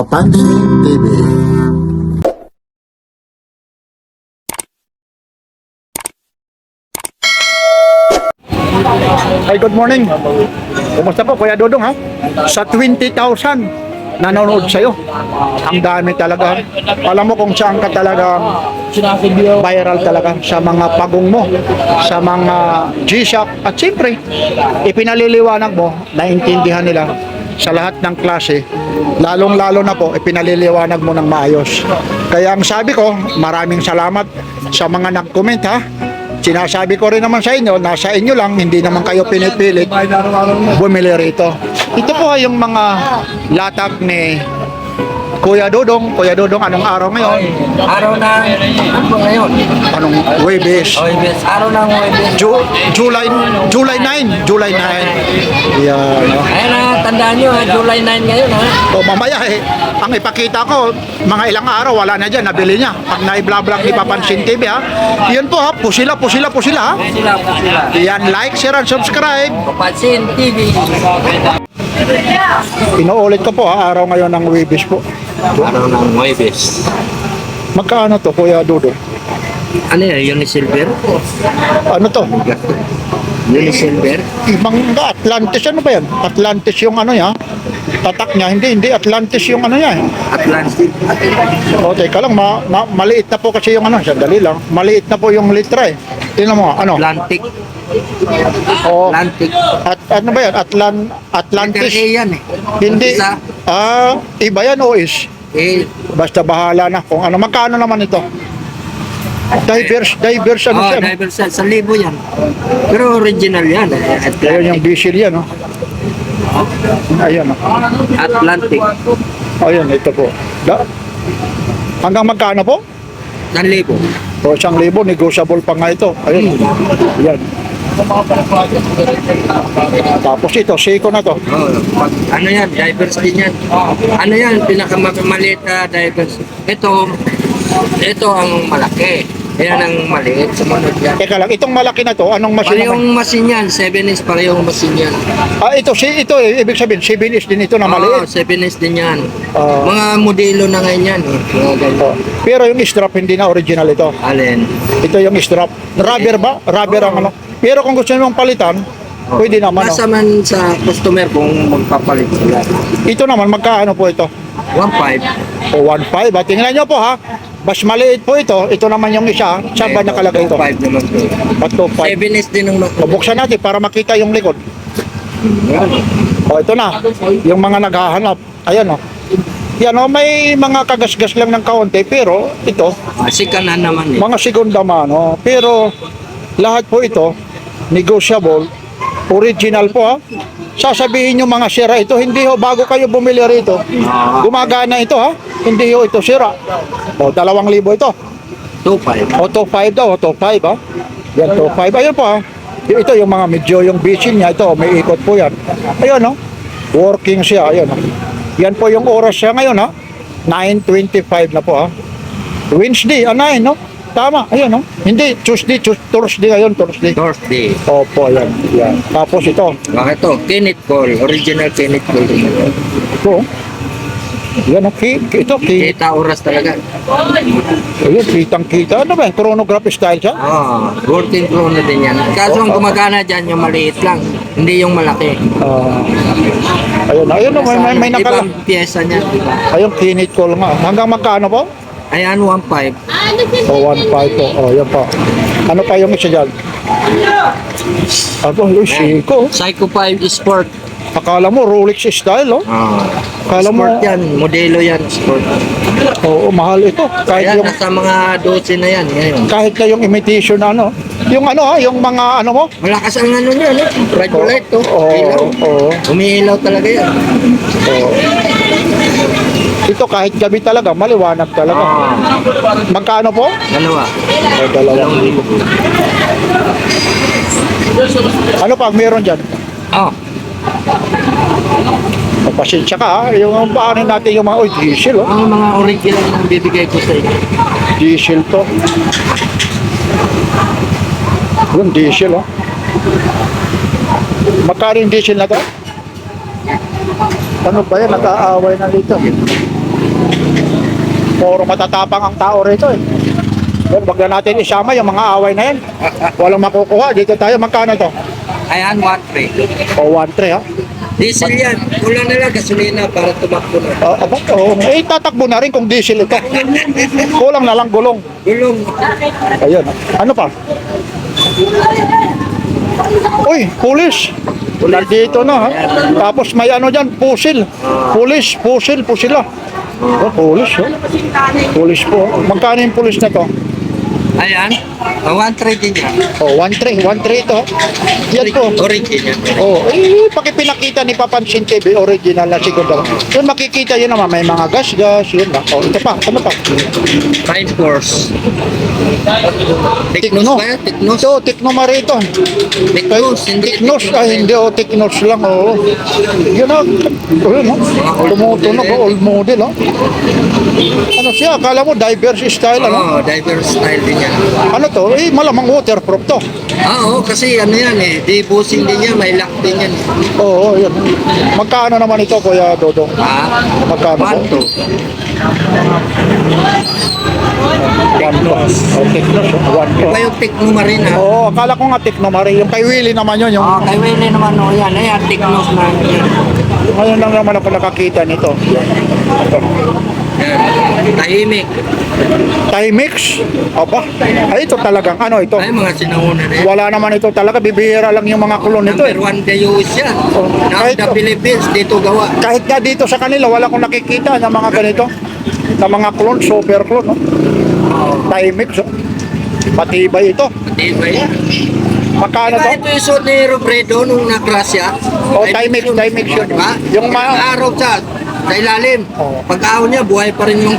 Papansin TV. Hi, good morning. Kumusta po, Kuya Dodong, ha? Sa 20,000 nanonood sa'yo. Ang dami talaga. Alam mo kung saan ka talaga viral talaga sa mga pagong mo, sa mga G-Shock. At siyempre, ipinaliliwanag mo, naintindihan nila sa lahat ng klase. Lalong-lalo na po, ipinaliliwanag mo ng maayos. Kaya ang sabi ko, maraming salamat sa mga nag-comment, ha? Sinasabi ko rin naman sa inyo, nasa inyo lang, hindi naman kayo pinipilit bumili rito. Ito po ay yung mga latag ni Kuya Dodong. Kuya Dodong, anong araw ngayon? Araw ng ano ngayon? Anong Huwebes? Huwebes. Araw ng Huwebes. July 9. July 9. Yan. No? Ayan na, tandaan nyo, July 9 ngayon ha. O mamaya ang ipakita ko, mga ilang araw, wala na dyan, nabili niya. Pag na-vlog ni Papansin TV, ha. Yan po, ha. Pusila, ha. Sila. Yan, like, share, and subscribe. Papansin TV. Inuulit ko po, ha. Araw ngayon ng Huwebes po. Araw ng Huwebes. Magkano to, Kuya Dodong? Ano yan, Unisilver? Ano to? Unisilver? Ibang Atlantis, ano ba yan? Atlantis yung ano niya. Tatak niya, hindi Atlantis yung ano niya. Atlantic. O, teka lang, maliit na po kasi yung ano, sandali lang. Maliit na po yung litra eh. Tingnan mo, ano? Atlantic. O, Atlantic. at ano ba yan? Atlantis? Letter A yan eh. Hindi. Isa. Iba yan o is? Basta bahala na kung ano. Magkano naman ito? Diverse ano Oh, siya? No? diverse. 1,000 yan. Pero original yan. Ayun yung bisil yan, no? Ayun, no? Atlantic. Ayun, ito po. Hanggang magkano po? 1,000. O, 1,000, negotiable pa nga ito. Ayun. Yan. Tapos ito, Seiko na to. Ano yan, divers din yan. Ano yan, pinakamaliit na divers. Ito ang malaki. Yan ang maliit, sumunod yan. Teka lang, itong malaki na to, anong machine naman? Parehong machine yan, 7 parehong machine yan. Ito ibig sabihin, 7 din ito na maliit. 7 din yan. Ah. Mga modelo na ngayon yan. Mga ganito. Pero yung strap hindi na original ito. Alin? Ito yung strap. Rubber ba? Rubber ang ano. Pero kung gusto nyo palitan, pwede naman. Nasa man sa customer kung magpapalit sila. Ito naman, magkaano po ito? 1,500. O 1,500. Tingnan nyo po, ha. Mas maliit po ito. Ito naman yung isa. Saan ba nakalagay ito? 2,500 naman po. 2,500. 7 din ang O, buksan natin para makita yung likod. O, ito na. Yung mga naghahanap. Ayan, o. Yan, o. May mga kagasgas lang ng kaunti. Pero, ito, Sikanan naman eh. mga segunda mano. Pero, lahat po ito, negotiable. Original po, ha. Sasabihin nyo mga sira ito, hindi ho, bago kayo bumili rito. Gumagana ito, ha. Hindi ho ito sira. O, 2,000 ito. 2,500. O, 2,500 daw, o, 2,500, ha. Yan, 2,500. Ayun po, ha. Ito yung mga medyo, yung bisin niya, ito, may ikot po yan. Ayun, no. Working siya, ayun, no. Yan po yung oras siya ngayon, ha. 9:25 na po, ha. Wednesday, 9, no. Tama, ayun, no. Hindi, Thursday ngayon, Thursday. Thursday. Opo, yan. Yan. Tapos ito. Ito, Kenneth Cole. Original Kenneth Cole. Ito. Yan, ito. Kita oras talaga. Ayun, kitang-kita. Ano ba yan? Chronograph style siya? Working chrono din yan. Kaso ang gumagana dyan, yung maliit lang. Hindi yung malaki. Ayun, no, may nakala. Ibang pyesa niya, diba? Ayun, Kenneth Cole nga. Hanggang magkano po? Ayan, 1,500. O, 1,500 po. O, yan pa. Ano pa yung isa dyan? Ako, Seiko. Psycho 5 Sport. Akala mo, Rolex style, oh. Akala mo, Sport yan. Modelo yan, Sport. oo, mahal ito. Kahit Ayan, yung, nasa mga 12 na yan. Ngayon. kahit na yung imitation na ano. Yung ano, ha, yung mga ano mo. Malakas ang ano niya, no? Bright light, to. Oo, Ilaw. oo. Umiilaw talaga yan. Oo. Ito kahit gabi talaga, maliwanag talaga. Magkano po? Dalawa. O, 2,000. Ano pa meron dyan? Pasensya ka, ha? Yung paano natin yung mga, diesel, oh. Ang mga original na bibigay ko sa inyo. Diesel to. Yung diesel, oh. Magkano yung diesel na to? Ano ba yan? Nag-aaway na dito. Puro matatapang ang tao rito eh. Yan, wag na natin isama yung mga away na yan. Walang makukuha. Dito tayo, magkano to? Ayan, 1.3. O, 1.3 ha? Diesel yan. Kulang na lang gasolina para tumakbo na. Tatakbo na rin kung diesel ito. Kulang na lang gulong. Gulong. Ayun. Ano pa? Uy, pulis. Nandito na ha. Tapos may ano dyan, pusil. Pusila. Oh, pulis. Oh. Pulis po. Magkano yung pulis na to? Ayan, 1.3 din yan. Oh, 1.3 ito. Yan po. Origin yan. Oh, pakipinakita ni Papansin TV original na siguro. Yun makikita yun naman may mga gas, yun lang. Oh, ito pa, ano pa? Time Force. Teknos ba yan? Teknos? Ito, Tekno Marito. Teknos, hindi. Teknos, hindi, Teknos lang, oh. Yun oh, tumutunog, old model, oh. Ano siya, akala mo diverse style, ano? Oo, diverse style din yan. Ano to? Malamang waterproof to. Oo, kasi ano yan eh, di busing din yan, may lock din yan. Oo, yun. Magkano naman ito, Kuya Dodong? Ha? Magkano? 1.2. Teknos. Oh, Teknos, 1 Iba yung Tekno Marine ha? Oo, akala ko nga Tekno Marie. Yung kay Willie naman yun. Yung, Kay Willie naman o yan. Ayan, Teknos na yan. ngayon lang naman ako nakakita nito. Ito. Tahimik. Timex? Aba, ay ito talagang ano ito. Ay, mga sinauna na yan. Wala naman ito talaga, bibihira lang yung mga klon nito Number eh. 1 the US yan. Now kahit- the Philippines, dito gawa. Kahit nga dito sa kanila, wala akong nakikita ng mga ganito. Na mga clone, super clone. No? Timex, oh. Matibay ito. Di ba yan? Magkano Diba to? ito yung suot ni Robredo nung na-crash siya? Oh, Timex yun. Diba? Yung araw sa ilalim. Oh. Pag-ahon niya, buhay pa rin yung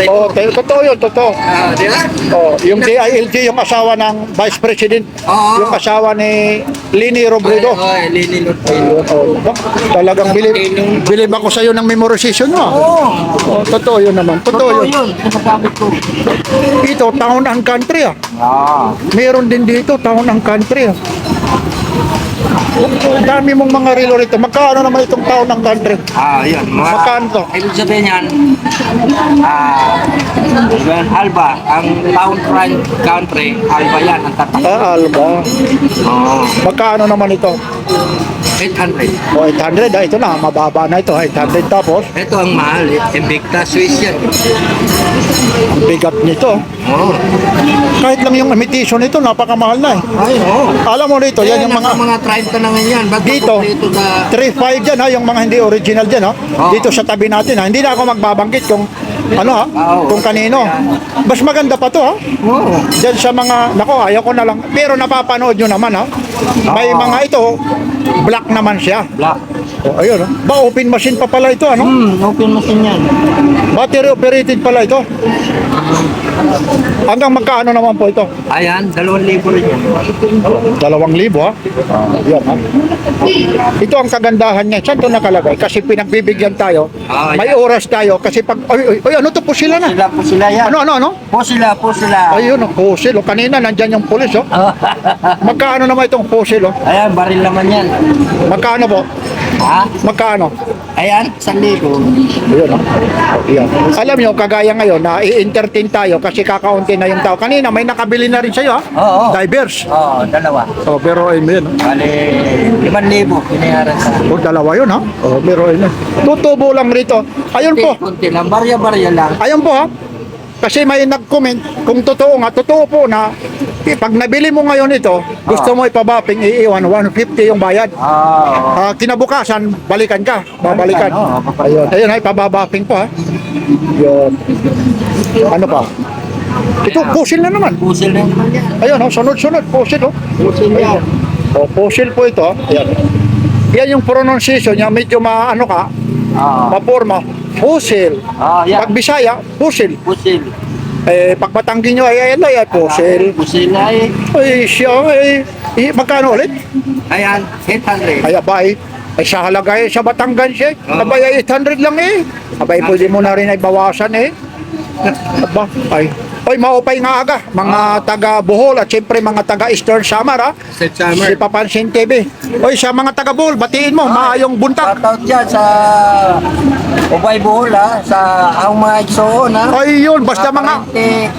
Oh, totoo yun, totoo. Di ba? Oh, yung DILG, yung asawa ng Vice President. Oo. Yung asawa ni Lini Robredo. Ay, Lini Ayun, oh, talagang bilib ako sa iyo ng memorization mo. Oh, totoo yun naman. Totoo yun. Nasasabi ko. Ito, Town and Country ah. Meron din dito, Town and Country ah. Ang dami mong mga relo rito. Magkano naman itong Town and Country? Yun. Magkano to? Ibig sabihin yan, yan, Alba, ang town front country, Alba yan, ang tatak. Alba. Oo. Magkano naman ito? 800. O, 800 ah. Ito na, mababa na ito. 800 tapos. Ito ang mahal, Invicta Swiss yan. Ang bigat nito. Oo. Kahit lang yung imitation nito, napakamahal na eh. Ay, oo. Alam mo rito, yan yung mga mga 30 na ngayon. Ba't dito, dito sa... 3.5 dyan ha, yung mga hindi original dyan ha. Oo. Dito sa tabi natin ha. Hindi na ako magbabanggit kung ano ha, Oo. kung kanino. Mas maganda pa to ha. Oo. Dyan sa mga, nako ayaw ko na lang. Pero napapanood nyo naman ha. May Oo. mga ito, black naman siya. Black. O, ayun ha. Ba, open machine pa pala ito ano? Open machine yan. Battery operated pala ito. Hanggang magkaano naman po ito? Ayan, 2,000 rin yan. 2,000 ha. Yan ha. Ito ang kagandahan niya. Saan ito nakalagay? Kasi pinagbibigyan tayo. May yan. oras tayo. Kasi pag, ay, ano to po sila na? Po sila yan. Ano? Po sila. Ayun, ang pusil. O, kanina nandyan yung pulis. Oh. Magkano naman itong pusil? Oh? Ayan, baril naman yan. Magkano po? Ha? Magkano? Ayan, 1,000. Ayun, oh. Yan. Alam nyo, kagaya ngayon, na i-entertain tayo kasi kakaunti na yung tao. Kanina, may nakabili na rin sa'yo, ha? Oo. Divers. Oo, dalawa. Oh, pero ayun mo yun. Oh. Bale, 5,000 binayaran sa... Oh, dalawa yun, ha? Oh, pero ayun. Tutubo lang rito. Ayun po. Kunti lang, barya-barya lang. Ayun po, ha? Kasi may nag-comment, kung totoo nga, totoo po na pag nabili mo ngayon ito, gusto mo ipabaping, iiwan, 150 yung bayad. Oo. Kinabukasan, balikan ka, babalikan. Balikan, Ayun, ayun ay pababaping po ha. Yun. Ano pa? Ito, pusil na naman. Pusil na naman yan. Ayun, oh, sunod-sunod, pusil oh. Pusil yan. Oh, pusil po ito. Ayan. Yan yung pronunciation niya, medyo maano ka, Oo. maporma. Pusil. Yan. Pag Bisaya, pusil. Pusil. Pag Batanggin nyo, ay pusil. Pusil ay... Ay, siya, magkano ulit? Ayan, 800. Ay, abay. Ay, sa halagay, sa Batangan siya. Abay, ay 800 lang eh. Abay, pwede mo na rin ay bawasan eh. Aba, ay. Oy, maupay nga aga, mga taga Bohol at syempre mga taga Eastern Samar, ha? Sa Si summer. Papansin TV. Oy, sa mga taga Bohol, batiin mo, maayong buntag. Shoutout dyan sa Ubay Bohol ha, sa ang mga igsoon ha. Ay, yun, basta mga...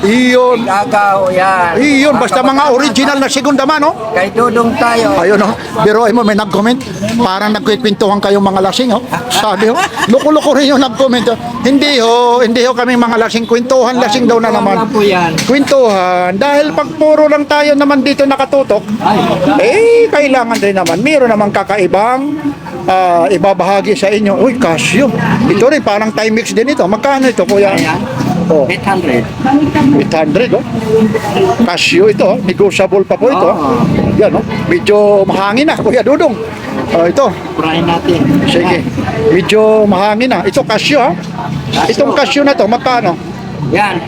Iyon. Agaw, yan. Iyon, basta mga original na segunda man, no? Kay Dudong tayo. Ayun, no? Pero ay mo, may nag-comment. Parang nagkwikwentuhan kayong mga lasing, oh. Sabi, oh. Loko-loko rin yung nag-comment, oh. Hindi ho kami mga lasing. Kwentuhan, lasing daw na naman. Ano po yan? Kwentuhan. Dahil pag puro lang tayo naman dito nakatutok, kailangan din naman. Meron namang kakaibang ibabahagi sa inyo. Uy, Casio. Ito rin, parang Timex din ito. Magkano ito, kuya? Ayan. Oh, 800. 800, oh. Casio ito, oh. Negotiable pa po ito. Oo. Yan, oh. Medyo mahangin na, Kuya Dudong. Ito, Purahin natin. sige. Medyo mahangin na. Ito, Casio, ha? Itong Casio na to, magkano? Yan.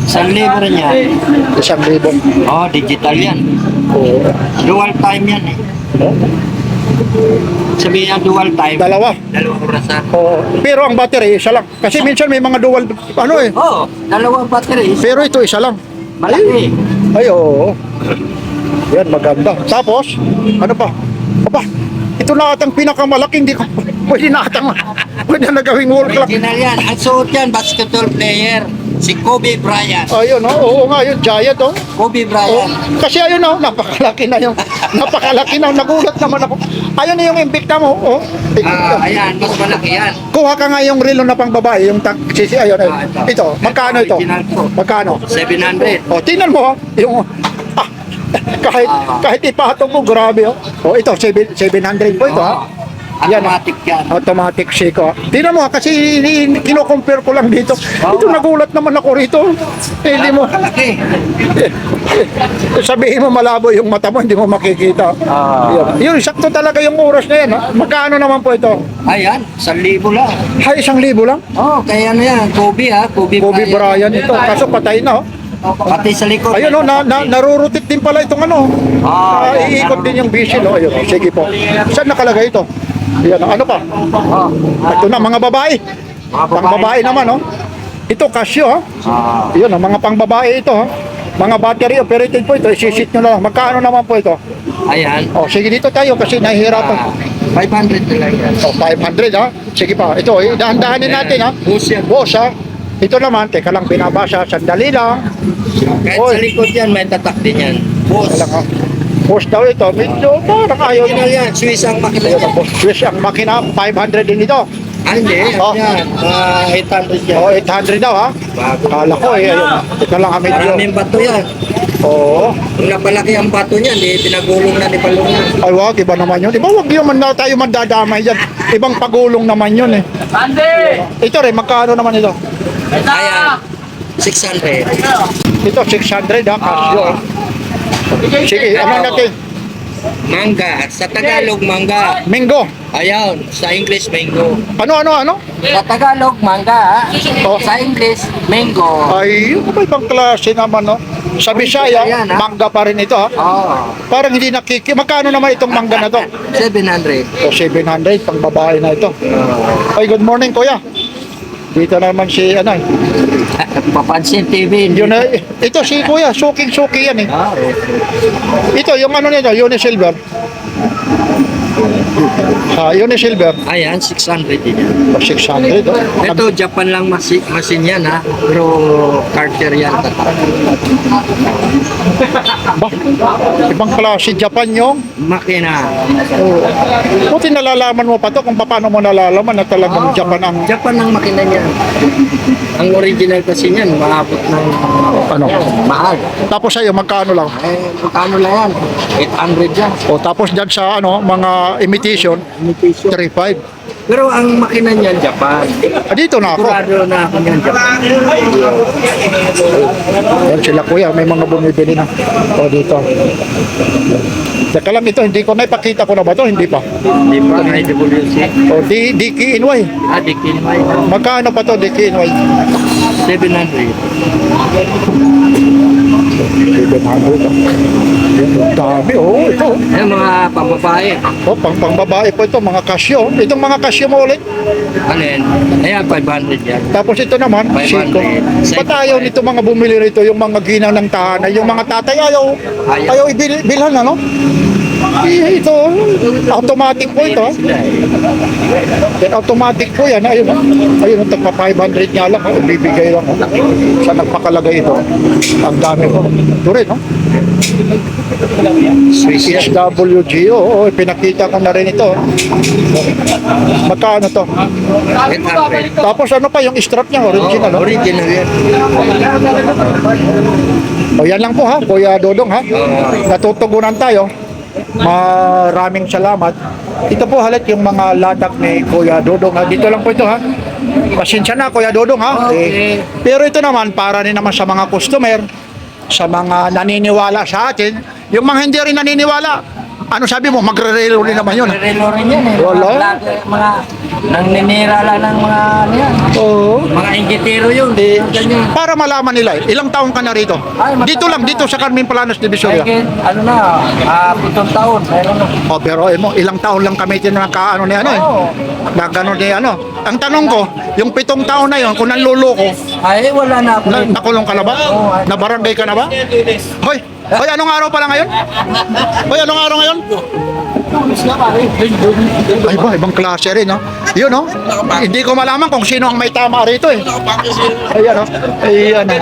1,000 rin yan. 1,000. Oh, digital yan. Oh. Dual time yan eh. Oh. Sabihin niya dual time. Dalawa. Dalawang orasan. Oh. Pero ang battery, isa lang. Kasi minsan may mga dual, ano eh. Oh, dalawang battery. Pero ito, isa lang. Malaki. Ay, oo. Yan, maganda. Tapos, ano pa? Aba, ito na atang pinakamalaki, hindi ko pwede na gawing wall clock. Original yan. Ang suot yan, basketball player. Si Kobe Bryant. Ayun, oh, oo nga, yun, giant, oh. Kobe Oh, Bryant. kasi ayun, oh, napakalaki na yung, nagulat naman ako. Ayun na yung imbikta mo, oh. Ayan, mas malaki yan. Kuha ka nga yung relo na pang babae, yung sisi, ayun, ayun. Ito. Ito, magkano ito? Original to. Magkano? 700. Oh, tingnan mo, oh, yung, kahit ipatong mo, grabe, oh. Oh, ito, 700 po ito, ha. Yan, Automatic yan. automatic shake, oh. Tingnan mo, kasi kino-compare ko lang dito. Ito, nagulat naman ako rito. Hindi mo, Malaki. sabihin mo malabo yung mata mo, hindi mo makikita. Yun, sakto talaga yung oras na yan, ha. Magkano naman po ito? Ayan, 1,000 lang. Hay, 1,000 lang? Oh, kaya ano yan, Kobe ha, Kobe Bryant ito, kaso patay na, oh. Pati sa likod. Ayun, oh, narurutit din pala itong ano. Ayan, Iikot din yung bisil, oh. Ayun, sige po. Saan nakalagay ito? Yan, ano pa? Oh, Ito na, mga babae. Pang babae naman, oh. Ito, Casio, ha? Yun, oh, mga pang babae ito, ha? Mga battery operated po ito, isisit nyo na lang. Magkano naman po ito? Ayan. Oh, sige dito tayo kasi nahihirapan. 500 na lang yan. Oh, 500, ha? Sige pa. Ito, dahan-dahanin natin, ha? Bus yan. Boss, ha? Ito naman, teka lang, binabasa. Sandali lang. Kahit Oy. sa likod yan, may tatak din yan. Bus. Teka lang, ha? Boss daw ito. Medyo parang ayaw Original yan, Swiss ang makina Ayun, yan. boss. Swiss ang makina, 500 din ito. Ah, hindi. Oh. Yan, 800 yan. Oh, 800 daw, ha? Bago. Kala ko, ayun. Ito lang, ha? Medyo. Maraming bato yan. Oo. Kung napalaki ang bato niyan, pinagulong na ni Palungan. Ay, wag, iba naman yun. Iba, wag yun man na tayo mandadamay dyan. Ibang pagulong naman yun, eh. Ito rin, magkano naman ito? Ayan, 600. Ito, 600, ha? Casio. Sige, ano natin? Mangga. Sa Tagalog, mangga. Mango. Ayan, sa English, mango. Ano? Sa Tagalog, mangga. Oh. Sa English, mango. Ay, ano ba ibang klase naman, no? Sa Bisaya, Ayan, ha? mangga pa rin ito, ha? Oh, Parang hindi Magkano naman itong mangga na to? 700. O, 700, pang babae na ito. Ay, good morning, kuya. Dito naman si, ano, Papansin TV. yun na, ito si kuya, suking-suki yan, eh. Ah, Ito, yung ano nito, Unisilver. Unisilver, ayan, 600 din yan. 600. Oh. Ito, Japan lang machine yan ha. Pero Carter yan. Ba, ibang klase Japan yung. Makina. Buti nalalaman mo pa to kung paano mo nalalaman na talagang Japan ang Japan ang makina niyan. Ang original kasi niyan, maabot ng ano. mahal. Tapos sa'yo, magkano lang? Magkano lang yan? 800 yan. O tapos dyan sa ano, mga imitation, Imitation. 3.5. Pero ang makina niyan, Japan. Dito na ako. Sigurado na ako niyan, Japan. Yan sila kuya, may mga bumibili na. O dito. Teka lang ito, hindi ko na ipakita ko na ba to? Hindi pa. Di ba? IWC. O DKNY. Ah, di kinway. Magkano pa to DKNY? 700. 700. Dami, oh, ito. Ayan mga pababae. Oh, pang babae po ito, mga Casio. Itong mga Casio mo ulit. Alin? Ayan, 500 yan. Tapos ito naman, 500. Seiko. Ba't ayaw nito mga bumili rito, yung mga ginang ng tahanan, yung mga tatay ayaw ibilhan, ano? Ito, automatic po ito. Then automatic po yan. Ayun, tagpa 500 nga lang. Bibigay lang. Sa nagpakalagay ito. Ang dami po. Ito rin, no? SWG, oo, pinakita ko na rin ito. Magkano to? 800. Tapos ano pa yung strap niya, original, no? Original yan. O yan lang po ha, Kuya Dodong ha. Natutugunan tayo. Maraming salamat. Ito po halit yung mga ladak ni Kuya Dodong ha. Dito lang po ito ha. Pasensya na Kuya Dodong ha. Okay. Pero ito naman para rin naman sa mga customer, sa mga naniniwala sa atin, yung mga hindi rin naniniwala. Ano sabi mo, magre-relo rin naman yun. Relo rin yan eh. Wala. Mga nanninira lang ng mga ano yan. Oo. Mga inggitero yun. Ganyan. Para malaman nila, ilang taong ka na rito? Ay, matagal Dito lang, na. dito sa Carmen Planos Divisoria. Ano na, 7 taon. Meron na. O pero mo, ilang taon lang kami tinakaano ni ano eh. Oo. Na gano'n ni ano. Ang tanong ko, yung 7 taon na yon, kung nanluloko, Ay, wala na ako. nakulong ka na ba? Na barangay ka na ba? Hoy! Hoy, anong araw pala ngayon? Hoy, anong araw ngayon? Ay ba, ibang klase rin, no? Yun, no? Hindi ko malaman kung sino ang may tama rito, eh. Ayan, no? Ayan, no?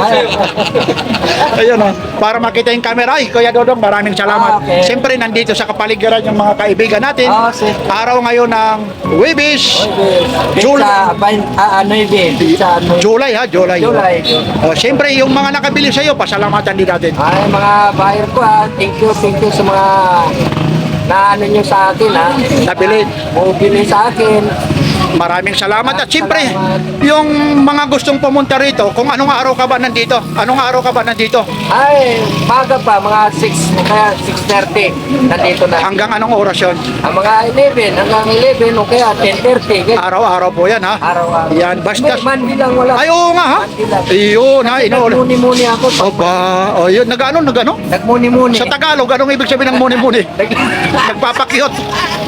Ayan, no? Para makita yung camera, ay, Kuya Dodong, maraming salamat. Okay. Siyempre, nandito sa kapaligiran yung mga kaibigan natin. Sige. Araw ngayon ng Webis, Pizza, ano yun? Pizza, ano yun? July, ha? July. July. O, siyempre, yung mga nakabili sa'yo, pasalamatan din natin. Ay, mga buyer ko ha. Thank you sa mga na ano nyo sa akin ha. Nabili. Bumili sa akin. Maraming salamat. At siyempre, yung mga gustong pumunta rito, kung anong araw ka ba nandito? Anong araw ka ba nandito? Ay, maga pa, mga 6, kaya 6:30, nandito na. Hanggang anong oras yun? Ang mga 11, hanggang 11, o kaya 10:30, ganyan. Araw-araw po yan, ha? Araw-araw. Yan, basta. May Monday lang wala. Ay, oo nga, ha? Monday lang. Iyon, ha? Inuulit. Nagmuni-muni ako. Opa, o yun, nag-ano? Nagmuni-muni. Sa Tagalog, anong ibig sabihin ng muni-muni? Nagpapakyot.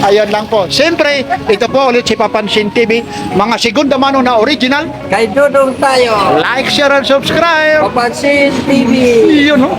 Ayan lang po. Siyempre, ito po ulit si Papansin TV. Mga segunda mano na original. Kay Dodong tayo. Like, share, and subscribe. Papansin TV. Yun, no?